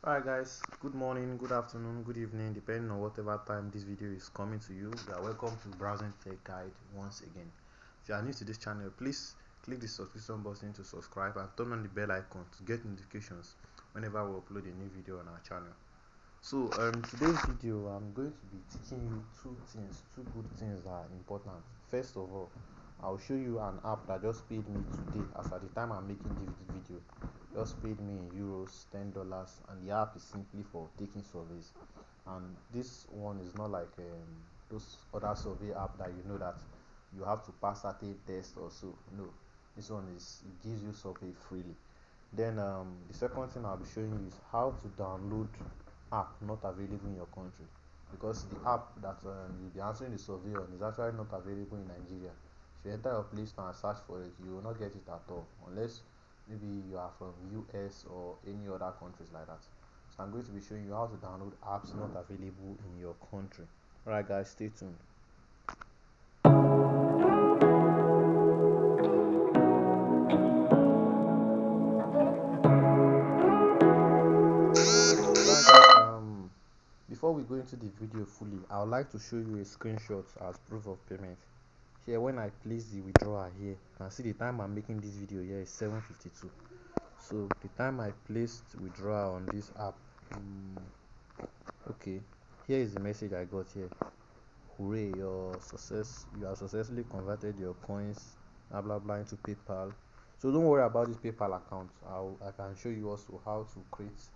Alright guys, good morning, good afternoon, good evening, depending on whatever time this video is coming to you. You are welcome to Browsing Tech Guide once again. If you are new to this channel, please click the subscription button to subscribe and turn on the bell icon to get notifications whenever we upload a new video on our channel. So today's video I'm going to be teaching you two good things that are important. First of all, I'll show you an app that just paid me today as at the time I'm making this video. Just paid me in euros, $10, and the app is simply for taking surveys. And this one is not like those other survey app that you know that you have to pass certain tests or so. No, this one is, it gives you survey freely. Then the second thing I'll be showing you is how to download app not available in your country, because the app that you'll be answering the survey on is actually not available in Nigeria. If you enter your Play Store and search for it, you will not get it at all, unless maybe you are from US or any other countries like that. So I'm going to be showing you how to download apps not available in your country. Alright guys, stay tuned. Before we go into the video fully, I would like to show you a screenshot as proof of payment. Here, when I place the withdrawal here, you can see the time I'm making this video here is 7:52. So the time I placed withdrawal on this app, okay, here is the message I got here. Hooray, you have successfully converted your coins blah blah blah into PayPal. So don't worry about this PayPal account. I can show you also how to create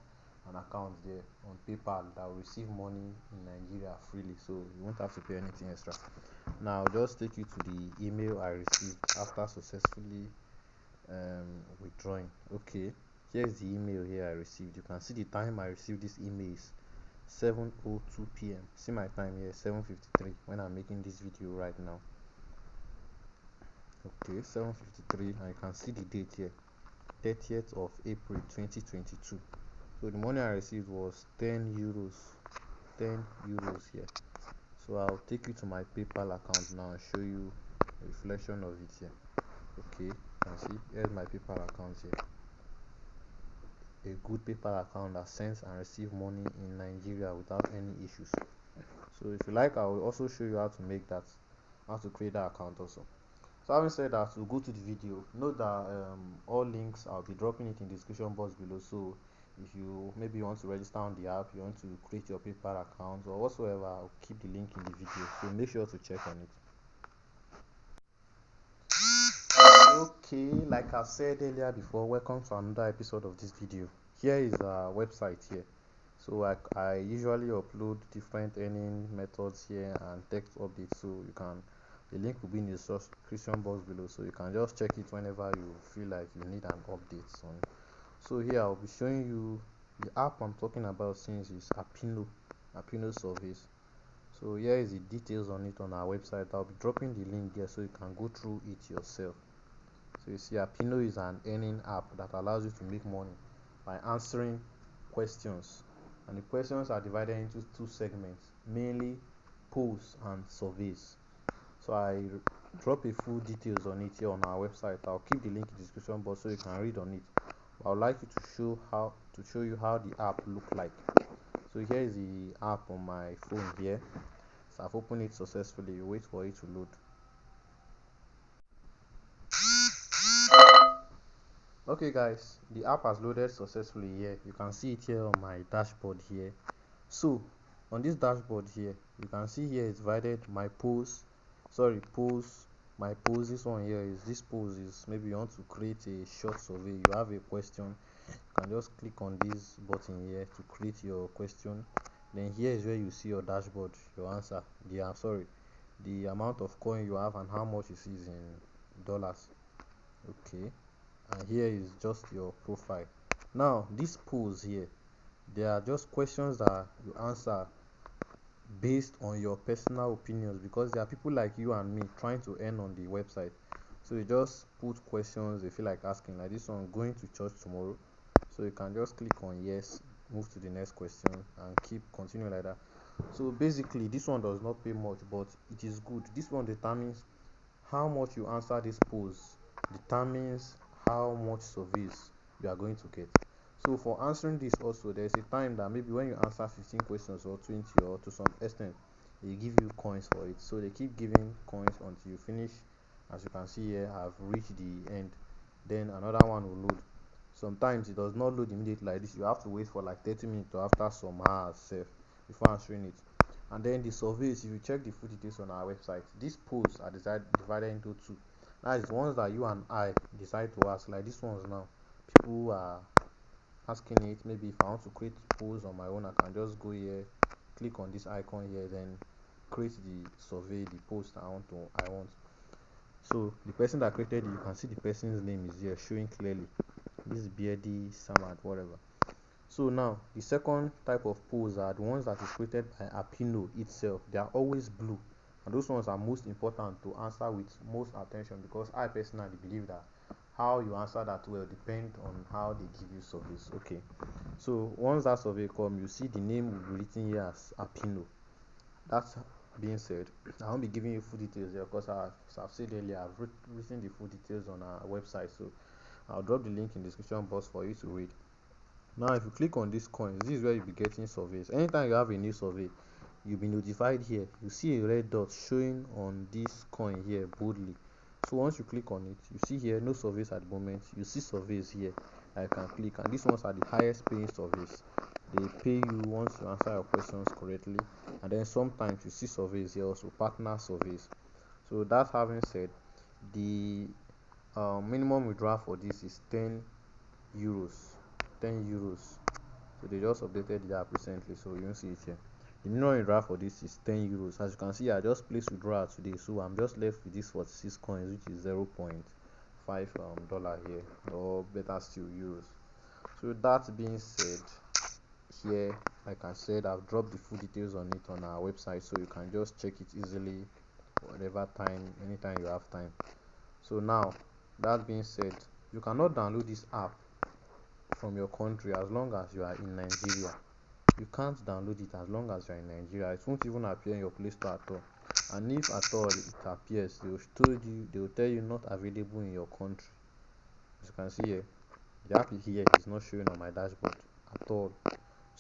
an account there on PayPal that will receive money in Nigeria freely, so you won't have to pay anything extra. Now I'll just take you to the email I received after successfully withdrawing. Okay, here's the email here I received. You can see the time I received this email is 7:02 p.m. See my time here, 7:53 when I'm making this video right now. Okay, 7:53, and you can see the date here, 30th of April 2022. So the money I received was 10 euros here. So I'll take you to my PayPal account now and show you a reflection of it here. Okay, you can see here's my PayPal account here, a good PayPal account that sends and receives money in Nigeria without any issues. So if you like, I will also show you how to make that, how to create that account also. So having said that, we'll go to the video. Note that all links, I'll be dropping it in the description box below. So if you maybe want to register on the app, you want to create your PayPal account or whatsoever, I'll keep the link in the video, so make sure to check on it. Okay, like I said earlier before, welcome to another episode of this video. Here is our website here. So I usually upload different earning methods here and text updates, so you can, the link will be in the description box below, so you can just check it whenever you feel like you need an update on it. So here I'll be showing you the app I'm talking about since is Appino Surveys. So here is the details on it on our website. I'll be dropping the link here so you can go through it yourself. So you see, Appino is an earning app that allows you to make money by answering questions, and the questions are divided into two segments, mainly polls and surveys. So I drop a full details on it here on our website. I'll keep the link in the description box so you can read on it. I would like you to show you how the app look like. So here is the app on my phone here. So I've opened it successfully. You wait for it to load. Okay guys, the app has loaded successfully here. You can see it here on my dashboard here. So on this dashboard here, you can see here it's divided my polls, my polls. This one here is, this polls is maybe you want to create a short survey, you have a question, you can just click on this button here to create your question. Then here is where you see your dashboard, your answer, the amount of coin you have and how much it is in dollars. Okay, and here is just your profile. Now these polls here, they are just questions that you answer based on your personal opinions, because there are people like you and me trying to earn on the website. So you just put questions they feel like asking, like this one, going to church tomorrow. So you can just click on yes, move to the next question, and keep continuing like that. So basically this one does not pay much, but it is good. This one determines how much you answer these polls, determines how much surveys you are going to get. So for answering this also, there's a time that maybe when you answer 15 questions or 20 or to some extent, they give you coins for it. So they keep giving coins until you finish. As you can see here, I've reached the end. Then another one will load. Sometimes it does not load immediately like this. You have to wait for like 30 minutes or after some hours before answering it. And then the surveys, if you check the full details on our website, these polls are divided into two. That is ones that you and I decide to ask, like this ones now. People are asking it. Maybe if I want to create polls on my own, I can just go here, click on this icon here, then create the survey, the post I want. So the person that created it, you can see the person's name is here showing clearly. This is Beardy, Samad, whatever. So now the second type of polls are the ones that is created by Appino itself. They are always blue, and those ones are most important to answer with most attention, because I personally believe that how you answer that will depend on how they give you surveys. Okay, so once that survey comes, you see the name will be written here as Appino. That's being said, I won't be giving you full details here because as I've said earlier, I've written the full details on our website, so I'll drop the link in the description box for you to read. Now if you click on this coin, this is where you'll be getting surveys. Anytime you have a new survey, you'll be notified here. You see a red dot showing on this coin here boldly. So once you click on it, you see here no surveys at the moment. You see surveys here I can click, and these ones are the highest paying surveys. They pay you once you answer your questions correctly. And then sometimes you see surveys here also, partner surveys. So that having said, the minimum withdrawal for this is 10 euros. 10 euros. So they just updated the app recently, so you don't see it here. The minimum withdrawal for this is 10 euros. As you can see, I just placed withdrawal today, so I'm just left with this 46 coins, which is 0.5 dollar here, or better still euros. So that being said, here, like I said, I've dropped the full details on it on our website, so you can just check it easily whatever time, anytime you have time. So now, that being said, you cannot download this app from your country as long as you are in Nigeria. You can't download it as long as you are in Nigeria. It won't even appear in your Play Store at all. And if at all it appears, they will tell you not available in your country. As you can see here, the app here is not showing on my dashboard at all.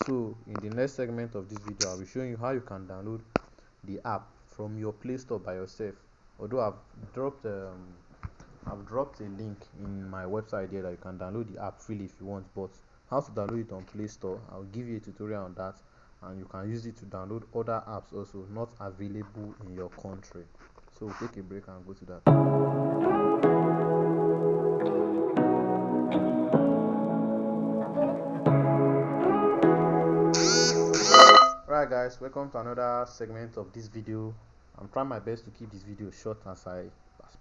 So in the next segment of this video, I'll be showing you how you can download the app from your Play Store by yourself. Although I've dropped a link in my website here that you can download the app freely if you want, but how to download it on Play Store, I'll give you a tutorial on that, and you can use it to download other apps also not available in your country. So we'll take a break and go to that. Alright guys, welcome to another segment of this video. I'm trying my best to keep this video short as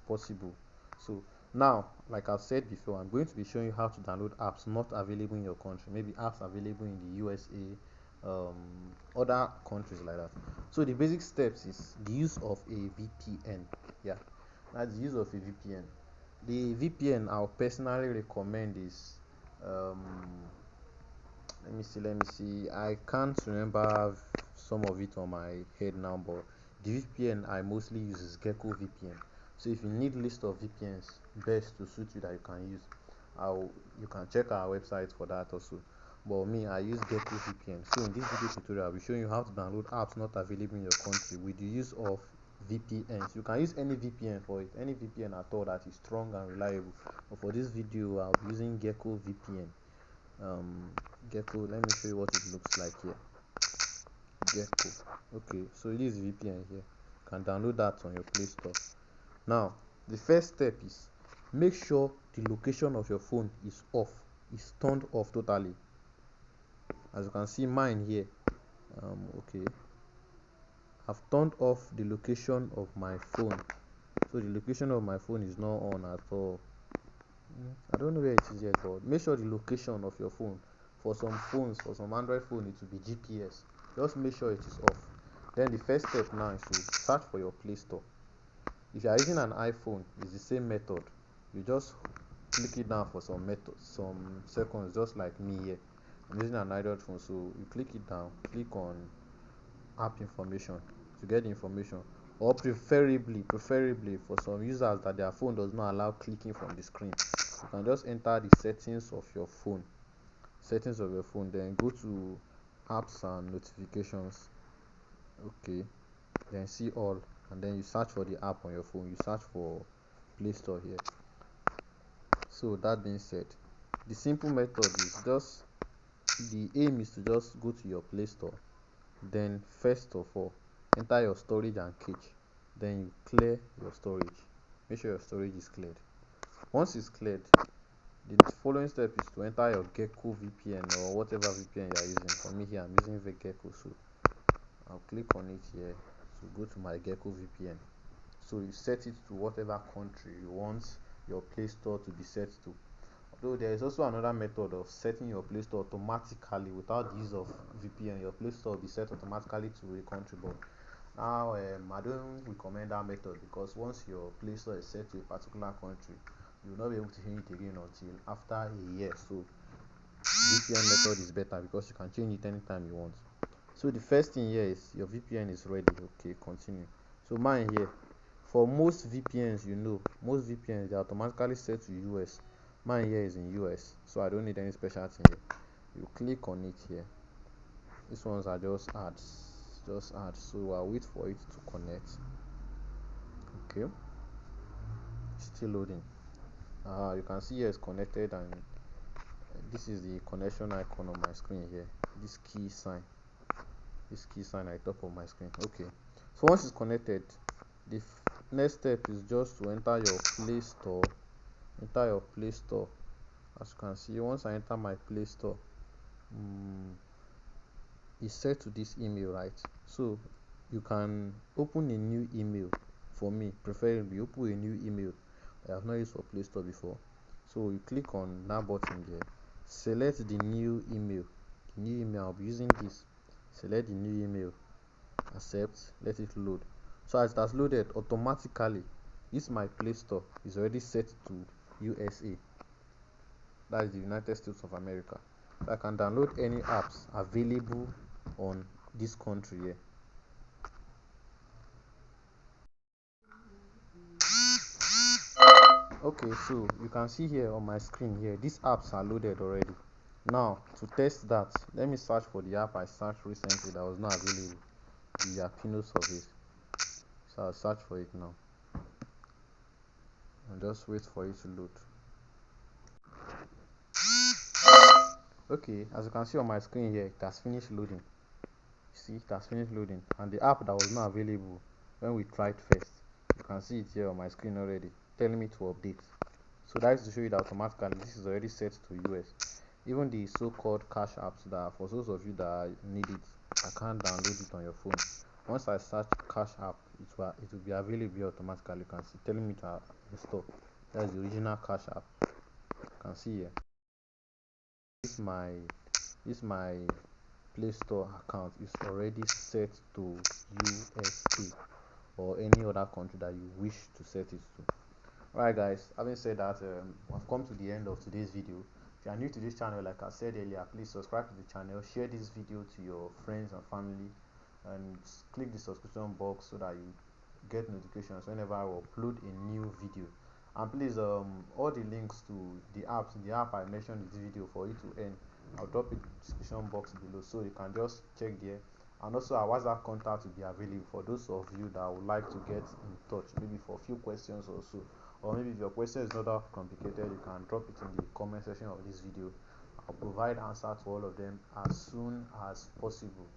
possible. So now, like I've said before, I'm going to be showing you how to download apps not available in your country, maybe apps available in the USA, other countries like that. So the basic steps is the use of a VPN. Yeah, that's the use of a VPN. The VPN I'll personally recommend is let me see, I can't remember some of it on my head now, but the VPN I mostly use is Gecko VPN. So if you need list of VPNs best to suit you that you can use, you can check our website for that also. But me, I use Gecko VPN. So in this video tutorial, I'll be showing you how to download apps not available in your country with the use of VPNs. You can use any VPN for it, any VPN at all that is strong and reliable. But for this video, I'll be using Gecko VPN. Gecko, let me show you what it looks like here. Gecko. Okay, so this is VPN here. You can download that on your Play Store. Now, the first step is make sure the location of your phone is off, is turned off totally. As you can see, mine here. Okay, I've turned off the location of my phone, so the location of my phone is not on at all. I don't know where it is yet, but make sure the location of your phone. For some phones, for some Android phone, it will be GPS. Just make sure it is off. Then the first step now is to search for your Play Store. If you are using an iPhone, it's the same method. You just click it down for some seconds, just like me here. I'm using an Android phone, so you click it down, click on app information to get the information, or preferably for some users that their phone does not allow clicking from the screen, you can just enter the settings of your phone settings of your phone, then go to apps and notifications. Okay, then see all, and then you search for the app on your phone. You search for Play Store here. So that being said, the simple method is just, the aim is to just go to your Play Store, then first of all enter your storage and cache, then you clear your storage. Make sure your storage is cleared. Once it's cleared, the following step is to enter your Gecko VPN or whatever VPN you are using. For me here, I'm using the Gecko, so I'll click on it here to go to my Gecko VPN. So you set it to whatever country you want your Play Store to be set to. Though there is also another method of setting your Play Store automatically without the use of VPN. Your Play Store will be set automatically to a country, but now I don't recommend that method, because once your Play Store is set to a particular country, you will not be able to change it again until after a year. So VPN method is better because you can change it anytime you want. So the first thing here is your VPN is ready. Okay, continue. So mine here, for most VPNs, most VPNs, they are automatically set to US. Mine here is in US, so I don't need any special thing here. You click on it here. These ones are just ads, so I'll wait for it to connect. Okay, still loading. You can see here it's connected, and this is the connection icon on my screen here. This key sign at the top of my screen. Okay, so once it's connected, the next step is just to enter your Play Store. As you can see, once I enter my Play Store, it's set to this email, right? So you can open a new email. For me, preferably open a new email I have not used for Play Store before. So you click on that button there, select the new email. I'll be using this. Select the new email, accept, let it load. So as it has loaded, automatically this my Play Store is already set to USA, that is the United States of America. So I can download any apps available on this country here. Okay, so you can see here on my screen here, these apps are loaded already. Now to test that, let me search for the app I searched recently that was not available, the Appino Surveys. So I'll search for it now and just wait for it to load. Okay, as you can see on my screen here, it has finished loading. See, it has finished loading, and the app that was not available when we tried first, you can see it here on my screen already, telling me to update. So that is to show you that automatically this is already set to US. Even the so-called cash apps, that for those of you that need it, I can't download it on your phone. Once I search cash app, it will be available automatically. You can see telling me to install. That's the original cash app. You can see here. This my Play Store account is already set to USA or any other country that you wish to set it to. Alright guys, having said that, I've come to the end of today's video. If you are new to this channel, like I said earlier, please subscribe to the channel, share this video to your friends and family, and click the subscription box so that you get notifications whenever I upload a new video. And please, all the links to the app I mentioned in this video for you to earn, I'll drop it in the description box below, so you can just check there. And also our WhatsApp contact will be available for those of you that would like to get in touch, maybe for a few questions or so, or maybe if your question is not that complicated, you can drop it in the comment section of this video. I'll provide answer to all of them as soon as possible.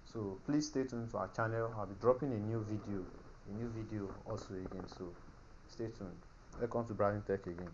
So please stay tuned to our channel. I'll be dropping a new video also again, so stay tuned. Welcome to Browsing Tech again.